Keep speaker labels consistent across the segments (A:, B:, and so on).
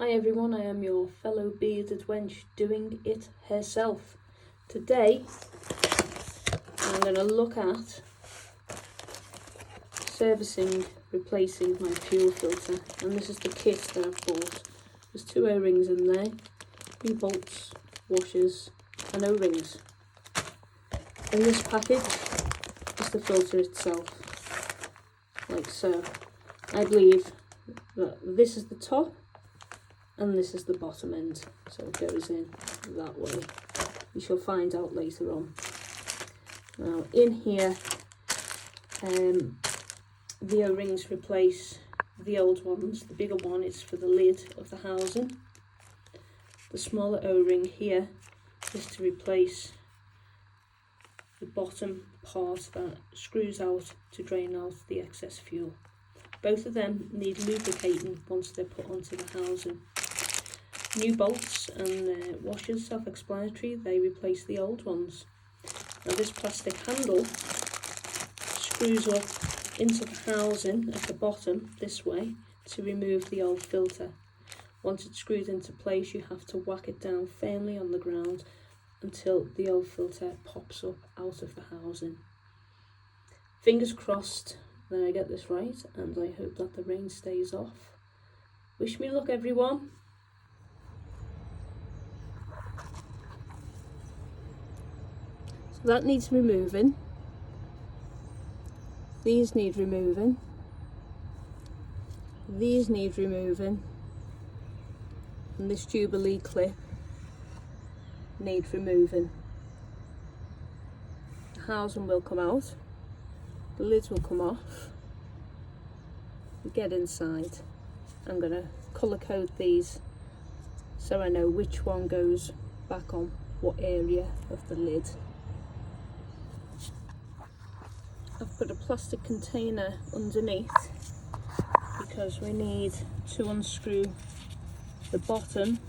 A: Hi everyone, I am your fellow bearded wench doing it herself. Today I'm going to look at servicing, replacing my fuel filter, and this is the kit that I've bought. There's 2 O-rings in there, 3 bolts, washers and O-rings. In this package is the filter itself, like so. I believe that this is the top and this is the bottom end, so it goes in that way. We shall find out later on. Now in here, the O-rings replace the old ones. The bigger one is for the lid of the housing. The smaller O-ring here is to replace the bottom part that screws out to drain out the excess fuel. Both of them need lubricating once they're put onto the housing. New bolts and washers, self-explanatory, they replace the old ones. Now this plastic handle screws up into the housing at the bottom this way to remove the old filter. Once it's screwed into place, you have to whack it down firmly on the ground until the old filter pops up out of the housing. Fingers crossed that I get this right, and I hope that the rain stays off. Wish me luck everyone. So that needs removing. These need removing. These need removing. And this Jubilee clip needs removing. The housing will come out. The lids will come off. We get inside. I'm going to colour code these so I know which one goes back on what area of the lid. I've put a plastic container underneath because we need to unscrew the bottom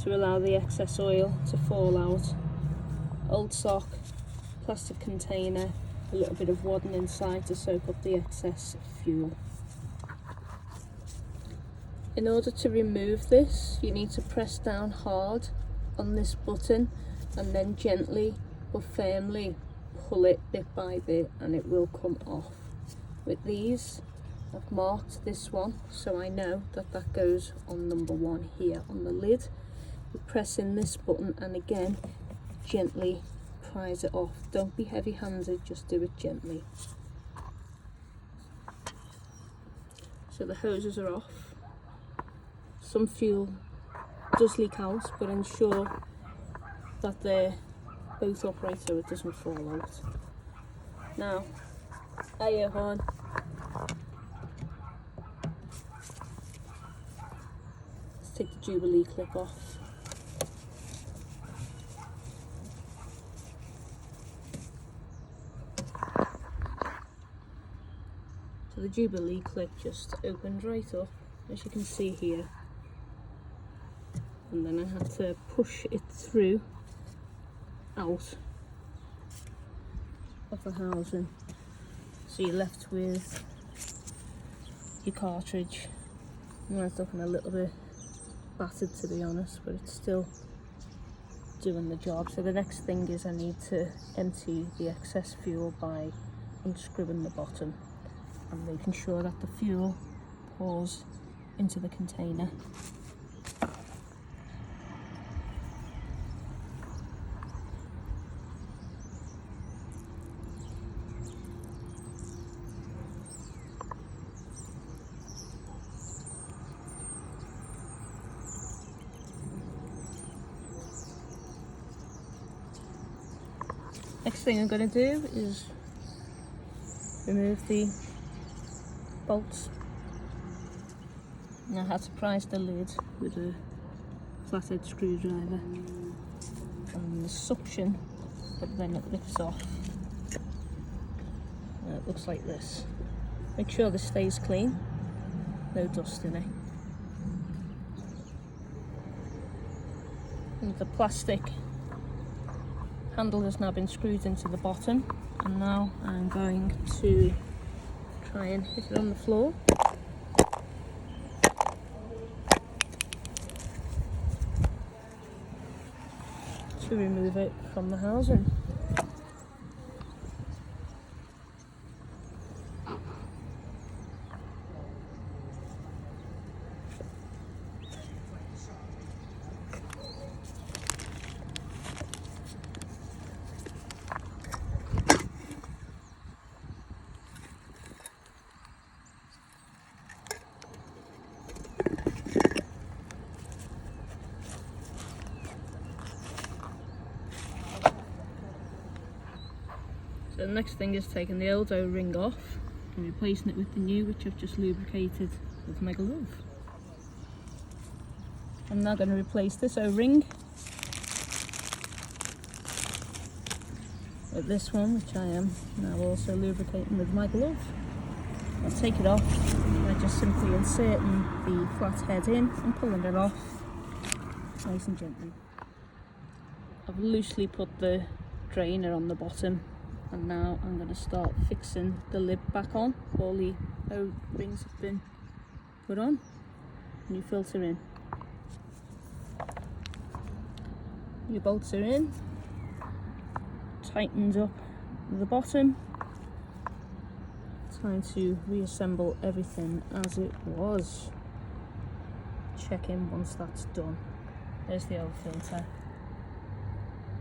A: to allow the excess oil to fall out. Old sock, plastic container, a little bit of wadding inside to soak up the excess fuel. In order to remove this, you need to press down hard on this button and then gently but firmly pull it bit by bit and it will come off. With these, I've marked this one so I know that that goes on number 1 here on the lid. You press in this button and again gently prise it off. Don't be heavy handed, just do it gently. So the hoses are off. Some fuel does leak out, but ensure that they're both upright so it doesn't fall out. Now, hiya hon. Let's take the Jubilee clip off. So the Jubilee clip just opened right up, as you can see here. And then I had to push it through out of the housing, so you're left with your cartridge. And it's looking a little bit battered to be honest, but it's still doing the job. So the next thing is I need to empty the excess fuel by unscrewing the bottom and making sure that the fuel pours into the container. Next thing I'm going to do is remove the bolts. And I had to prise the lid with a flathead screwdriver, and the suction, but then it lifts off. And it looks like this. Make sure this stays clean, no dust in it. And the plastic handle has now been screwed into the bottom, and now I'm going to try and hit it on the floor. to remove it from the housing. So the next thing is taking the old O-ring off and replacing it with the new, which I've just lubricated with my glove. I'm now going to replace this O-ring with this one, which I am now also lubricating with my glove. I'll take it off by just simply inserting the flat head in and pulling it off nice and gently. I've loosely put the drainer on the bottom, and now I'm going to start fixing the lid back on. All the O-rings have been put on. New filter in. New bolts are in. Tightens up the bottom. Time to reassemble everything as it was. Check in once that's done. There's the old filter.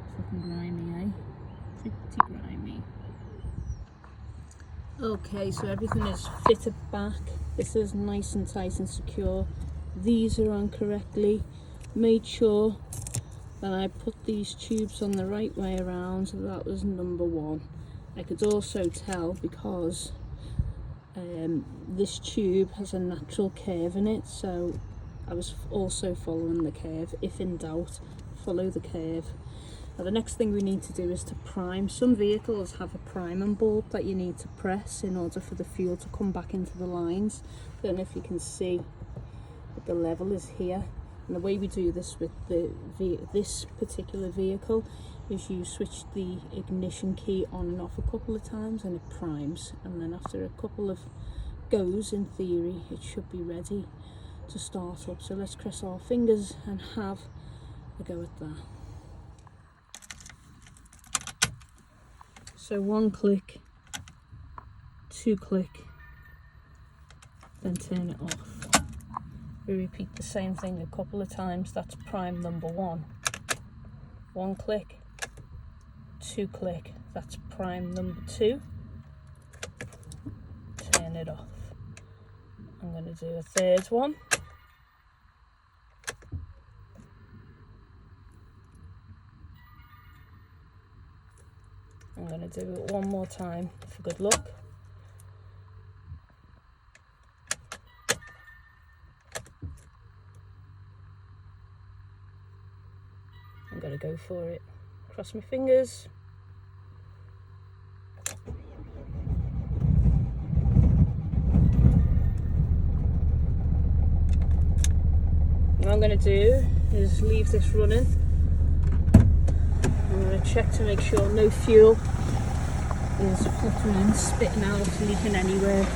A: It's looking grimy, eh? Pretty grimy. Okay, so everything is fitted back. This is nice and tight and secure. These are on correctly. Made sure that I put these tubes on the right way around. So that was number one. I could also tell because this tube has a natural curve in it, so I was also following the curve. If in doubt, follow the curve. Now the next thing we need to do is to prime. Some vehicles have a priming bulb that you need to press in order for the fuel to come back into the lines. I don't know if you can see that the level is here. And the way we do this with this particular vehicle is you switch the ignition key on and off a couple of times and it primes. And then after a couple of goes, in theory, it should be ready to start up. So let's cross our fingers and have a go at that. So 1 click, 2 click, then turn it off. We repeat the same thing a couple of times. That's prime number 1. 1 click, 2 click, that's prime number 2. Turn it off. I'm going to do a third one. I'm going to do it one more time for good luck. I'm going to go for it. Cross my fingers. What I'm going to do is leave this running. I'm going to check to make sure no fuel is fluttering, spitting out, leaking anywhere.